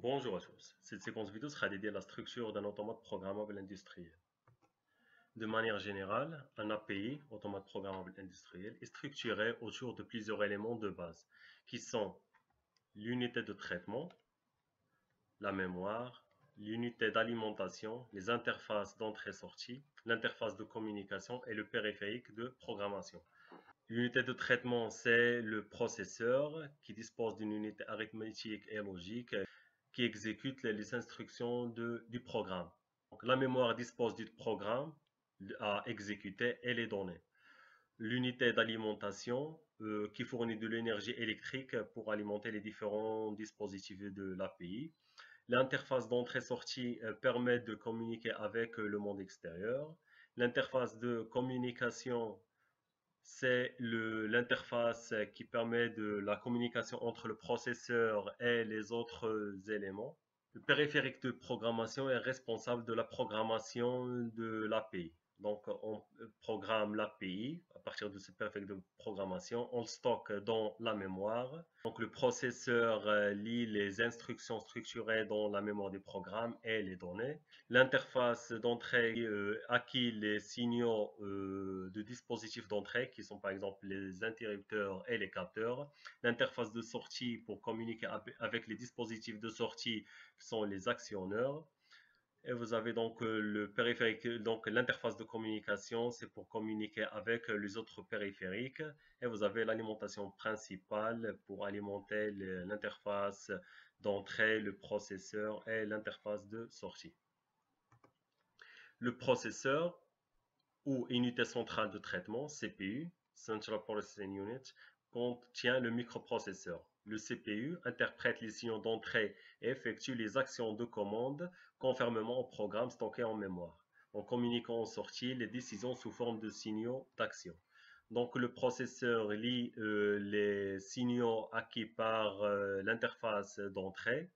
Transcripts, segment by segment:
Bonjour à tous. Cette séquence vidéo sera dédiée à la structure d'un automate programmable industriel. De manière générale, un API, automate programmable industriel, est structuré autour de plusieurs éléments de base, qui sont l'unité de traitement, la mémoire, l'unité d'alimentation, les interfaces d'entrée-sortie, l'interface de communication et le périphérique de programmation. L'unité de traitement, c'est le processeur qui dispose d'une unité arithmétique et logique qui exécute les instructions du programme. Donc, la mémoire dispose du programme à exécuter et les données. L'unité d'alimentation qui fournit de l'énergie électrique pour alimenter les différents dispositifs de l'API. L'interface d'entrée-sortie permet de communiquer avec le monde extérieur. L'interface de communication, c'est l'interface qui permet de la communication entre le processeur et les autres éléments. Le périphérique de programmation est responsable de la programmation de l'API. Donc, on programme l'API à partir de ce périphérique de programmation. On le stocke dans la mémoire. Donc, le processeur lit les instructions structurées dans la mémoire du programme et les données. L'interface d'entrée acquit les signaux de dispositifs d'entrée qui sont par exemple les interrupteurs et les capteurs. L'interface de sortie pour communiquer avec les dispositifs de sortie qui sont les actionneurs. Et vous avez donc le périphérique, donc l'interface de communication, c'est pour communiquer avec les autres périphériques. Et vous avez l'alimentation principale pour alimenter l'interface d'entrée, le processeur et l'interface de sortie. Le processeur ou unité centrale de traitement, CPU, Central Processing Unit, contient le microprocesseur. Le CPU interprète les signaux d'entrée et effectue les actions de commande conformément au programme stocké en mémoire, en communiquant en sortie les décisions sous forme de signaux d'action. Donc le processeur lit les signaux acquis par l'interface d'entrée,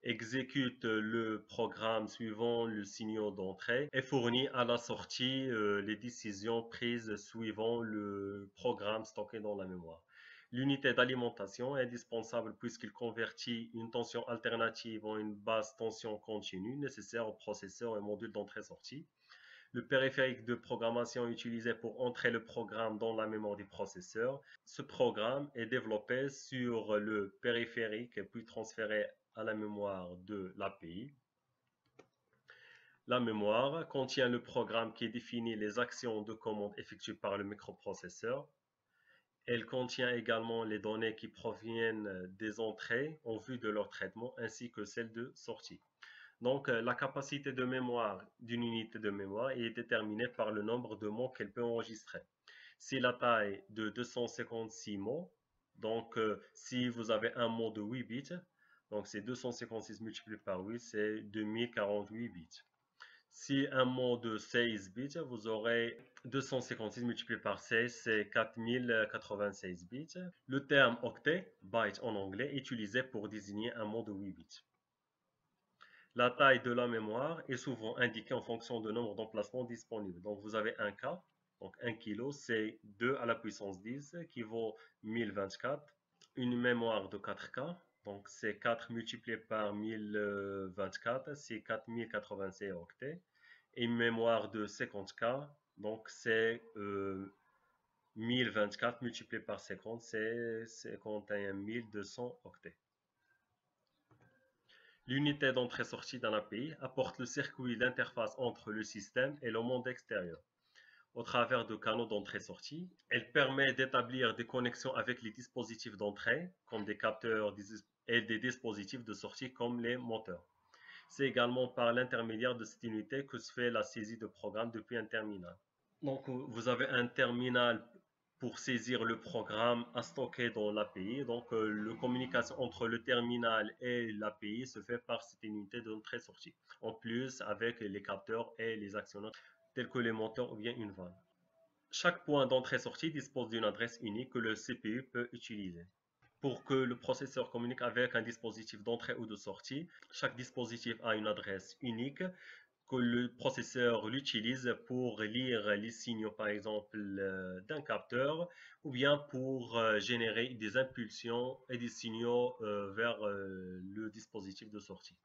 exécute le programme suivant le signal d'entrée et fournit à la sortie les décisions prises suivant le programme stocké dans la mémoire. L'unité d'alimentation est indispensable puisqu'il convertit une tension alternative en une basse tension continue nécessaire au processeur et module d'entrée-sortie. Le périphérique de programmation est utilisé pour entrer le programme dans la mémoire du processeur. Ce programme est développé sur le périphérique puis transféré à la mémoire de l'API. La mémoire contient le programme qui définit les actions de commande effectuées par le microprocesseur. Elle contient également les données qui proviennent des entrées en vue de leur traitement ainsi que celles de sortie. Donc, la capacité de mémoire d'une unité de mémoire est déterminée par le nombre de mots qu'elle peut enregistrer. Si la taille de 256 mots, donc si vous avez un mot de 8 bits, donc c'est 256 multiplié par 8, c'est 2048 bits. Si un mot de 16 bits, vous aurez 256 multiplié par 16, c'est 4096 bits. Le terme octet, byte en anglais, est utilisé pour désigner un mot de 8 bits. La taille de la mémoire est souvent indiquée en fonction du nombre d'emplacements disponibles. Donc, vous avez un K, donc 1 kg, c'est 2 à la puissance 10, qui vaut 1024. Une mémoire de 4K, donc c'est 4 multiplié par 1024, c'est 4096 octets. Et une mémoire de 50K, donc c'est 1024 multiplié par 50, c'est 51 200 octets. L'unité d'entrée-sortie d'un API apporte le circuit d'interface entre le système et le monde extérieur. Au travers de canaux d'entrée-sortie, elle permet d'établir des connexions avec les dispositifs d'entrée, comme des capteurs et des dispositifs de sortie, comme les moteurs. C'est également par l'intermédiaire de cette unité que se fait la saisie de programme depuis un terminal. Donc, vous avez un terminal pour saisir le programme à stocker dans l'API. Donc, la communication entre le terminal et l'API se fait par cette unité d'entrée-sortie. En plus, avec les capteurs et les actionneurs tels que les moteurs ou bien une vanne. Chaque point d'entrée-sortie dispose d'une adresse unique que le CPU peut utiliser. Pour que le processeur communique avec un dispositif d'entrée ou de sortie, chaque dispositif a une adresse unique que le processeur l'utilise pour lire les signaux, par exemple, d'un capteur, ou bien pour générer des impulsions et des signaux vers le dispositif de sortie.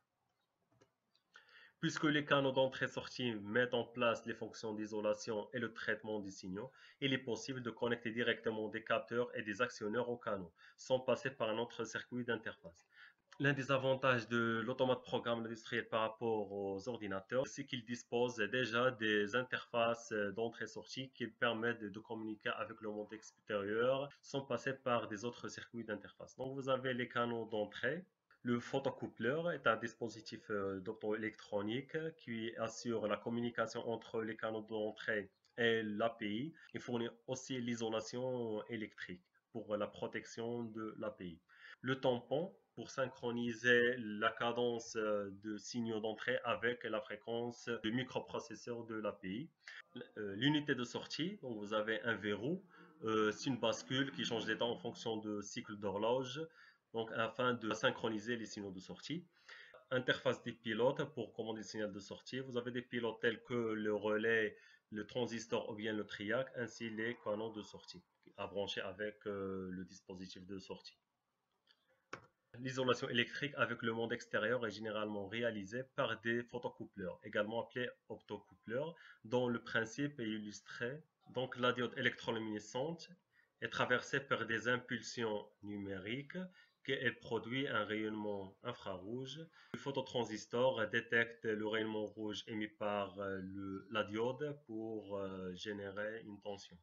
Puisque les canaux d'entrée-sortie mettent en place les fonctions d'isolation et le traitement des signaux, il est possible de connecter directement des capteurs et des actionneurs aux canaux, sans passer par un autre circuit d'interface. L'un des avantages de l'automate programme industriel par rapport aux ordinateurs, c'est qu'il dispose déjà des interfaces d'entrée-sortie qui permettent de communiquer avec le monde extérieur sans passer par des autres circuits d'interface. Donc vous avez les canaux d'entrée. Le photocoupleur est un dispositif d'optoélectronique qui assure la communication entre les canaux d'entrée et l'API. Il fournit aussi l'isolation électrique pour la protection de l'API. Le tampon pour synchroniser la cadence de signaux d'entrée avec la fréquence du microprocesseur de l'API. L'unité de sortie, donc vous avez un verrou, c'est une bascule qui change d'état en fonction de cycle d'horloge, donc afin de synchroniser les signaux de sortie. Interface des pilotes pour commander le signal de sortie. Vous avez des pilotes tels que le relais, le transistor ou bien le triac, ainsi les canaux de sortie à brancher avec le dispositif de sortie. L'isolation électrique avec le monde extérieur est généralement réalisée par des photocoupleurs, également appelés optocoupleurs, dont le principe est illustré. Donc la diode électroluminescente est traversée par des impulsions numériques qu'elle produit un rayonnement infrarouge. Le phototransistor détecte le rayonnement rouge émis par la diode pour générer une tension.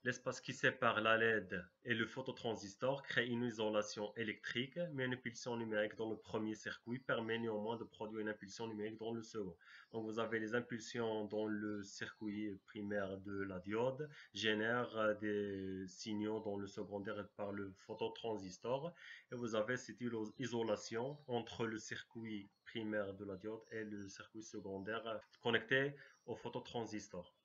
L'espace qui sépare la LED et le phototransistor crée une isolation électrique, mais une impulsion numérique dans le premier circuit permet néanmoins de produire une impulsion numérique dans le second. Donc vous avez les impulsions dans le circuit primaire de la diode, génèrent des signaux dans le secondaire par le phototransistor, et vous avez cette isolation entre le circuit primaire de la diode et le circuit secondaire connecté au phototransistor.